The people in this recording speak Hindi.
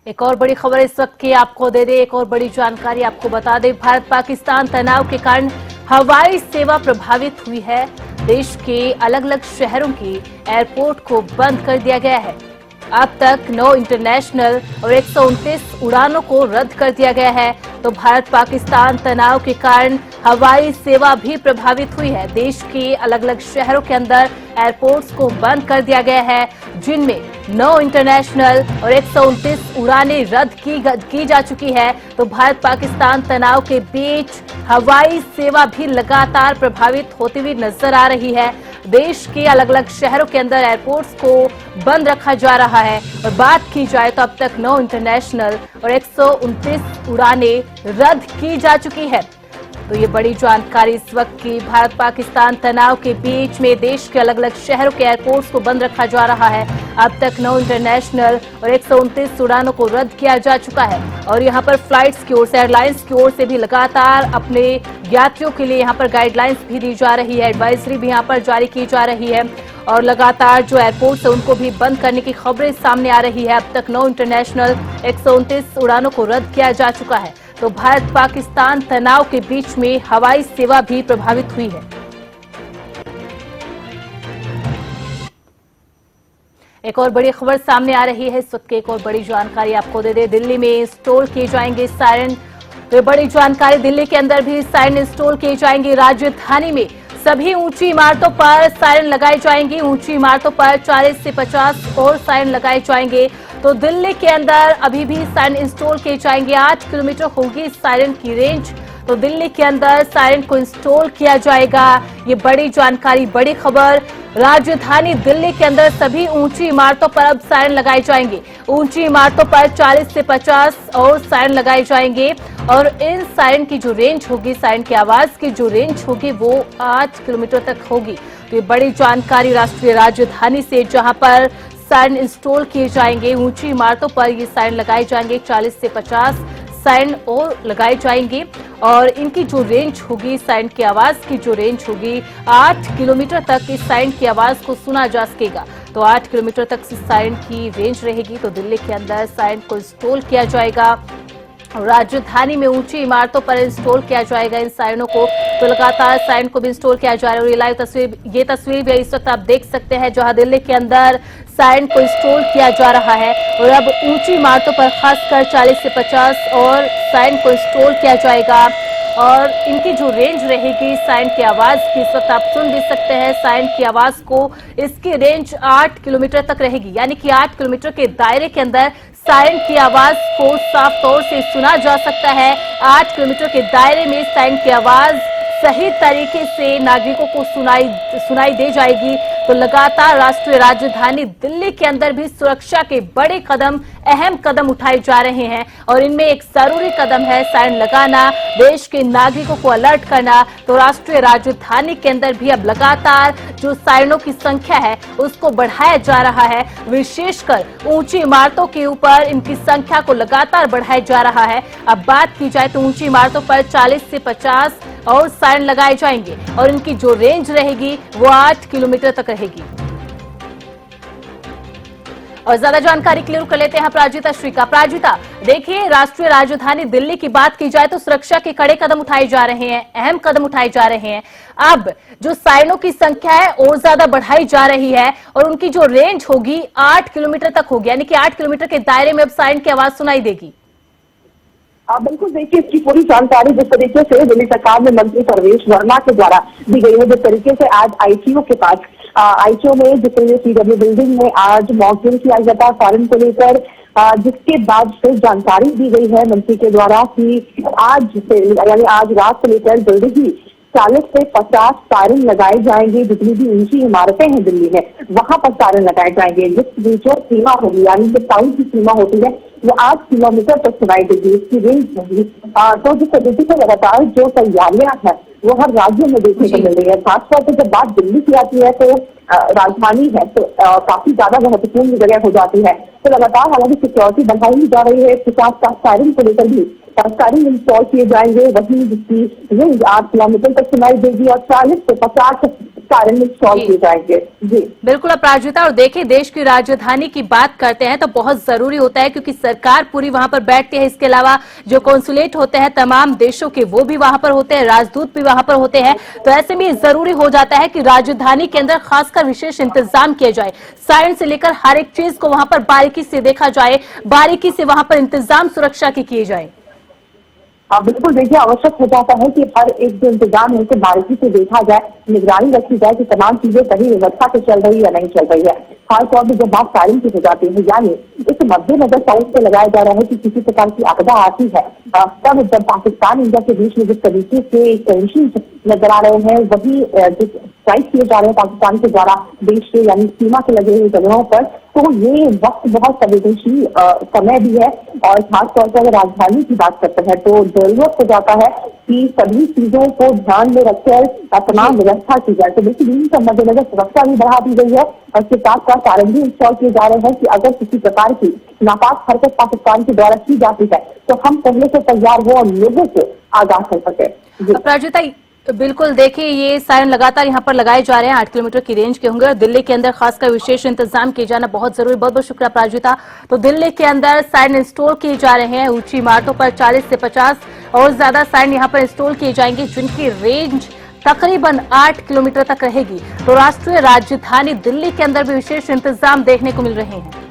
एक और बड़ी खबर इस वक्त की आपको दे दे, एक और बड़ी जानकारी आपको बता दें। भारत पाकिस्तान तनाव के कारण हवाई सेवा प्रभावित हुई है। देश के अलग अलग शहरों की एयरपोर्ट को बंद कर दिया गया है। अब तक 9 इंटरनेशनल और 129 उड़ानों को रद्द कर दिया गया है। तो भारत पाकिस्तान तनाव के कारण हवाई सेवा भी प्रभावित हुई है। देश के अलग अलग शहरों के अंदर एयरपोर्ट्स को बंद कर दिया गया है, जिनमें 9 इंटरनेशनल और 129 उड़ानें रद्द की जा चुकी है। तो भारत पाकिस्तान तनाव के बीच हवाई सेवा भी लगातार प्रभावित होती हुई नजर आ रही है। देश के अलग अलग शहरों के अंदर एयरपोर्ट्स को बंद रखा जा रहा है। और बात की जाए तो अब तक 9 इंटरनेशनल और 129 उड़ानें रद्द की जा चुकी है। तो ये बड़ी जानकारी इस वक्त की। भारत पाकिस्तान तनाव के बीच में देश के अलग अलग शहरों के एयरपोर्ट्स को बंद रखा जा रहा है। अब तक 9 इंटरनेशनल और 129 उड़ानों को रद्द किया जा चुका है। और यहाँ पर फ्लाइट्स की ओर से, एयरलाइंस की ओर से भी लगातार अपने यात्रियों के लिए यहाँ पर गाइडलाइंस भी दी जा रही है, एडवाइजरी भी यहाँ पर जारी की जा रही है। और लगातार जो एयरपोर्ट्स है उनको भी बंद करने की खबरें सामने आ रही है। अब तक 9 इंटरनेशनल 129 उड़ानों को रद्द किया जा चुका है। तो भारत पाकिस्तान तनाव के बीच में हवाई सेवा भी प्रभावित हुई है। एक और बड़ी खबर सामने आ रही है इस वक्त की, एक और बड़ी जानकारी आपको दे दे। दिल्ली में इंस्टॉल किए जाएंगे सायरन। तो बड़ी जानकारी, दिल्ली के अंदर भी सायरन इंस्टॉल किए जाएंगे। राजधानी में सभी ऊंची इमारतों पर सायरन लगाई जाएंगी। ऊंची इमारतों पर 40 से 50 और सायरन लगाए जाएंगे। तो दिल्ली के अंदर अभी भी सायरन इंस्टॉल किए जाएंगे। 8 किलोमीटर होगी इस सायरन की रेंज। तो दिल्ली के अंदर सायरन को इंस्टॉल किया जाएगा। ये बड़ी जानकारी, बड़ी खबर। राजधानी दिल्ली के अंदर सभी ऊंची इमारतों पर अब सायरन लगाए जाएंगे। ऊंची इमारतों पर 40 से 50 और सायरन लगाए जाएंगे। और इन सायरन की जो रेंज होगी, सायरन की आवाज की जो रेंज होगी, वो 8 किलोमीटर तक होगी। तो ये बड़ी जानकारी राष्ट्रीय राजधानी से, जहां पर सायरन इंस्टॉल किए जाएंगे। ऊंची इमारतों पर ये सायरन लगाए जाएंगे। 40 से 50 सायरन और लगाए जाएंगे। और इनकी जो रेंज होगी, सायरन की आवाज की जो रेंज होगी, 8 किलोमीटर तक इस सायरन की आवाज को सुना जा सकेगा। तो 8 किलोमीटर तक इस सायरन की रेंज रहेगी। तो दिल्ली के अंदर सायरन को इंस्टॉल किया जाएगा। राजधानी में ऊंची इमारतों पर इंस्टॉल किया जाएगा इन सायरनों को। तो लगातार सायरन को भी इंस्टॉल किया जा रहा है। और ये लाइव तस्वीर, ये तस्वीर भी इस वक्त आप देख सकते हैं, जहां दिल्ली के अंदर सायरन को इंस्टॉल किया जा रहा है। और अब ऊंची इमारतों पर खासकर 40 से 50 और सायरन को इंस्टॉल किया जाएगा। और इनकी जो रेंज रहेगी सायरन की आवाज की, इस वक्त आप सुन भी सकते हैं सायरन की आवाज को। इसकी रेंज 8 किलोमीटर तक रहेगी, यानी कि 8 किलोमीटर के दायरे के अंदर सायरन की आवाज को साफ तौर से सुना जा सकता है। 8 किलोमीटर के दायरे में सायरन की आवाज सही तरीके से नागरिकों को सुनाई दे जाएगी। तो लगातार राष्ट्रीय राजधानी दिल्ली के अंदर भी सुरक्षा के बड़े कदम, अहम कदम उठाए जा रहे हैं। और इनमें एक जरूरी कदम है सायरन लगाना, देश के नागरिकों को अलर्ट करना। तो राष्ट्रीय राजधानी के अंदर भी अब लगातार जो सायरनों की संख्या है उसको बढ़ाया जा रहा है। विशेषकर ऊंची इमारतों के ऊपर इनकी संख्या को लगातार बढ़ाया जा रहा है। अब बात की जाए तो ऊंची इमारतों पर 40 से 50 और सायरन लगाए जाएंगे। और इनकी जो रेंज रहेगी वो 8 किलोमीटर तक रहेगी। और ज्यादा जानकारी क्लियर कर लेते हैं अपराजिता श्री का। अपराजिता, देखिए, राष्ट्रीय राजधानी दिल्ली की बात की जाए तो सुरक्षा के कड़े कदम उठाए जा रहे हैं, अहम कदम उठाए जा रहे हैं। अब जो सायरनों की संख्या है और ज्यादा बढ़ाई जा रही है। और उनकी जो रेंज होगी 8 किलोमीटर तक होगी, यानी कि 8 किलोमीटर के दायरे में अब सायरन की आवाज सुनाई देगी। बिल्कुल, देखिए, इसकी पूरी जानकारी जिस तरीके से दिल्ली सरकार में मंत्री परवेश वर्मा के द्वारा दी गई है, जिस तरीके से आज आईसीयू के पास, आईसीयू में जिस तरीके सीडब्ल्यू बिल्डिंग में आज मॉक ड्रिल किया गया था सायरन को लेकर, जिसके बाद फिर जानकारी दी गई है मंत्री के द्वारा कि आज से, यानी आज रात से लेकर जल्दी ही 40 से 50 सायरन लगाए जाएंगे। जितनी भी ऊंची इमारतें हैं दिल्ली में, वहां पर सायरन लगाए जाएंगे। जिस जो सीमा होगी, यानी जो टाउन की सीमा होती है, वो 8 किलोमीटर तक सुनाई देगी, इसकी रेंज होगी। तो जिस तरीके से लगातार जो तैयारियां हैं वो हर राज्य में देखने को मिल रही है। खासतौर पर जब बात दिल्ली की आती है तो राजधानी है तो काफी ज्यादा महत्वपूर्ण जगह हो जाती है। तो लगातार हालांकि सिक्योरिटी बढ़ाई जा रही है। 50 सायरन को लेकर भी सायरन इंस्टॉल किए जाएंगे। वहीं जिसकी रेंज 8 किलोमीटर तक सुनाई देगी। और 40 से 50 सायरन इंस्टॉल जी। किए जाएंगे। जी बिल्कुल अपराजिता, और देखिए देश की राजधानी की बात करते हैं तो बहुत जरूरी होता है क्योंकि सरकार पूरी वहां पर बैठती है। इसके अलावा जो कॉन्सुलेट होते हैं तमाम देशों के वो भी वहां पर होते हैं, राजदूत भी वहां पर होते हैं। तो ऐसे में जरूरी हो जाता है कि राजधानी के अंदर खासकर विशेष इंतजाम किए जाए, सायरन से लेकर हर एक चीज को वहां पर बारीकी से देखा जाए, बारीकी से वहां पर इंतजाम सुरक्षा के किए जाए। बिल्कुल देखिए, आवश्यक हो जाता है कि हर एक जो इंतजाम है उसे बारीकी से देखा जाए, निगरानी रखी जाए कि तमाम चीजें सही व्यवस्था से चल रही है या नहीं चल रही है। खासतौर पर जब बात सायरन की हो जाती है, यानी इस मद्देनजर साइड पे लगाया जा रहा है कि किसी प्रकार की आपदा आती है, तब जब पाकिस्तान इंडिया के बीच में जिस तरीके से टेंशन नजर आ रहे हैं, वही जो स्ट्राइक किए जा रहे हैं पाकिस्तान के द्वारा देश के यानी सीमा के लगे हुए जगहों पर, तो ये वक्त बहुत संवेदनशील समय भी है। और खासतौर पर अगर राजधानी की बात करते हैं तो जरूरत हो जाता है कि सभी चीजों को ध्यान में रखकर तमाम व्यवस्था की जाए। तो देखिए इन सब मद्देनजर सुरक्षा भी बढ़ा दी गई है और इसके साथ साथ सायरन भी इंस्टॉल किए जा रहे हैं कि अगर किसी प्रकार की नापाक हरकत पाकिस्तान के द्वारा की जाती है तो हम पहले से तैयार हो और लोगों को आगाह कर सके। अपराजिता, बिल्कुल देखिए ये सायरन लगातार यहाँ पर लगाए जा रहे हैं, 8 किलोमीटर की रेंज के होंगे और दिल्ली के अंदर खासकर विशेष इंतजाम किए जाना बहुत जरूरी। बहुत बहुत शुक्रिया अपराजिता। तो दिल्ली के अंदर सायरन इंस्टॉल किए जा रहे हैं, ऊंची इमारतों पर 40 से 50 और ज्यादा सायरन यहाँ पर इंस्टॉल किए जाएंगे, जिनकी रेंज तकरीबन 8 किलोमीटर तक रहेगी। तो राष्ट्रीय राजधानी दिल्ली के अंदर भी विशेष इंतजाम देखने को मिल रहे हैं।